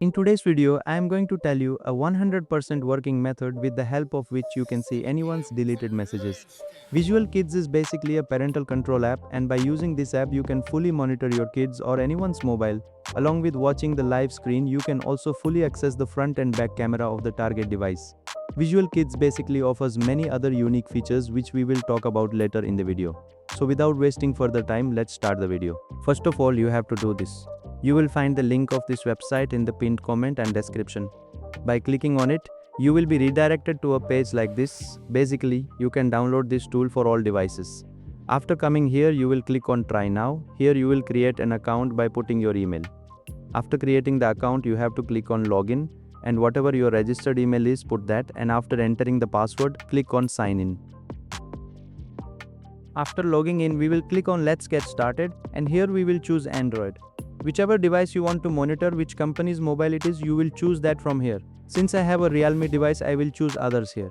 In today's video, I am going to tell you a 100% working method with the help of which you can see anyone's deleted messages. VigilKids is basically a parental control app, and by using this app you can fully monitor your kids or anyone's mobile. Along with watching the live screen, you can also fully access the front and back camera of the target device. VigilKids basically offers many other unique features which we will talk about later in the video. So without wasting further time, let's start the video. First of all, you have to do this. You will find the link of this website in the pinned comment and description. By clicking on it, you will be redirected to a page like this. Basically, you can download this tool for all devices. After coming here, you will click on Try Now. Here you will create an account by putting your email. After creating the account, you have to click on Login, and whatever your registered email is, put that, and after entering the password, click on Sign In. After logging in, we will click on Let's Get Started, and here we will choose Android. Whichever device you want to monitor, which company's mobile it is, you will choose that from here. Since I have a Realme device, I will choose others here.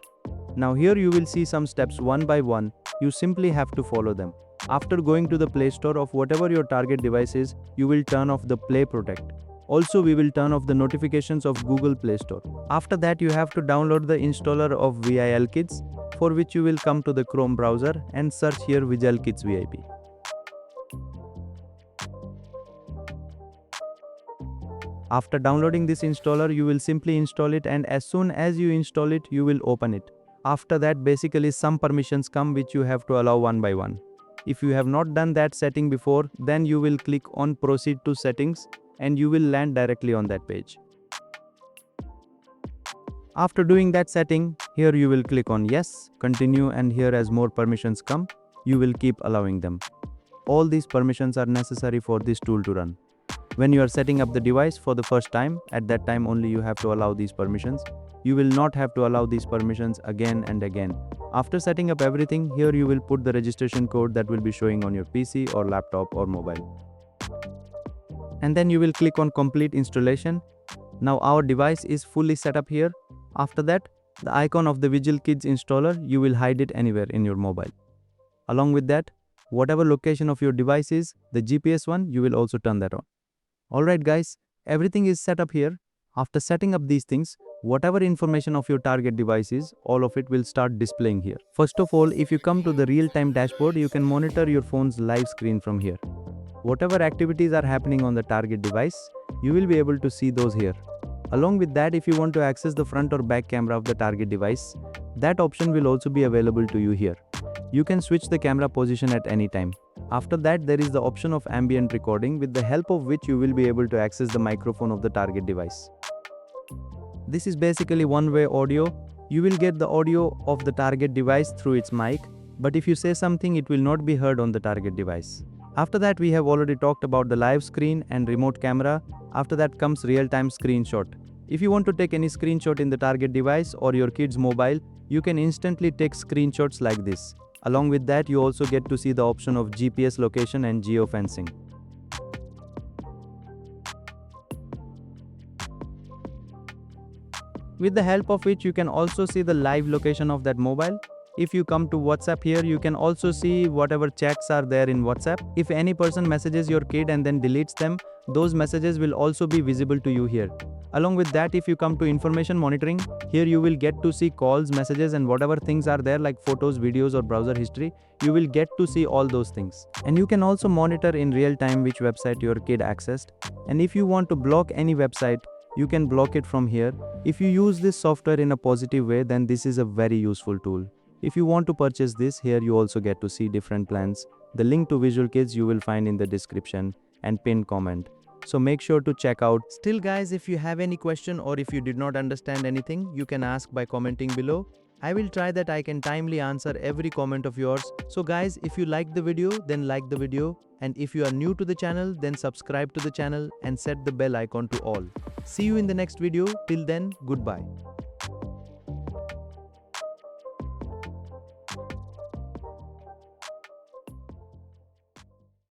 Now here you will see some steps one by one. You simply have to follow them. After going to the Play Store of whatever your target device is, you will turn off the Play Protect. Also, we will turn off the notifications of Google Play Store. After that, you have to download the installer of VigilKids, for which you will come to the Chrome browser and search here VigilKids VIP. After downloading this installer, you will simply install it, and as soon as you install it, you will open it. After that, basically some permissions come which you have to allow one by one. If you have not done that setting before, then you will click on Proceed to Settings and you will land directly on that page. After doing that setting, here you will click on Yes, Continue, and here as more permissions come, you will keep allowing them. All these permissions are necessary for this tool to run. When you are setting up the device for the first time, at that time only you have to allow these permissions. You will not have to allow these permissions again and again. After setting up everything, here you will put the registration code that will be showing on your PC or laptop or mobile. And then you will click on Complete Installation. Now our device is fully set up here. After that, the icon of the VigilKids installer, you will hide it anywhere in your mobile. Along with that, whatever location of your device is, the GPS one, you will also turn that on. Alright guys, everything is set up here. After setting up these things, whatever information of your target device is, all of it will start displaying here. First of all, if you come to the real-time dashboard, you can monitor your phone's live screen from here. Whatever activities are happening on the target device, you will be able to see those here. Along with that, if you want to access the front or back camera of the target device, that option will also be available to you here. You can switch the camera position at any time. After that, there is the option of ambient recording, with the help of which you will be able to access the microphone of the target device. This is basically one-way audio. You will get the audio of the target device through its mic, but if you say something, it will not be heard on the target device. After that, we have already talked about the live screen and remote camera. After that comes real-time screenshot. If you want to take any screenshot in the target device or your kid's mobile, you can instantly take screenshots like this. Along with that, you also get to see the option of GPS location and geofencing. With the help of which you can also see the live location of that mobile. If you come to WhatsApp here, you can also see whatever chats are there in WhatsApp. If any person messages your kid and then deletes them, those messages will also be visible to you here. Along with that, if you come to information monitoring, here you will get to see calls, messages, and whatever things are there like photos, videos, or browser history, you will get to see all those things. And you can also monitor in real time which website your kid accessed. And if you want to block any website, you can block it from here. If you use this software in a positive way, then this is a very useful tool. If you want to purchase this, here you also get to see different plans. The link to VigilKids you will find in the description and pinned comment. So make sure to check out. Still guys, if you have any question or if you did not understand anything, you can ask by commenting below. I will try that I can timely answer every comment of yours. So guys, if you liked the video, then like the video. And if you are new to the channel, then subscribe to the channel and set the bell icon to all. See you in the next video. Till then, goodbye.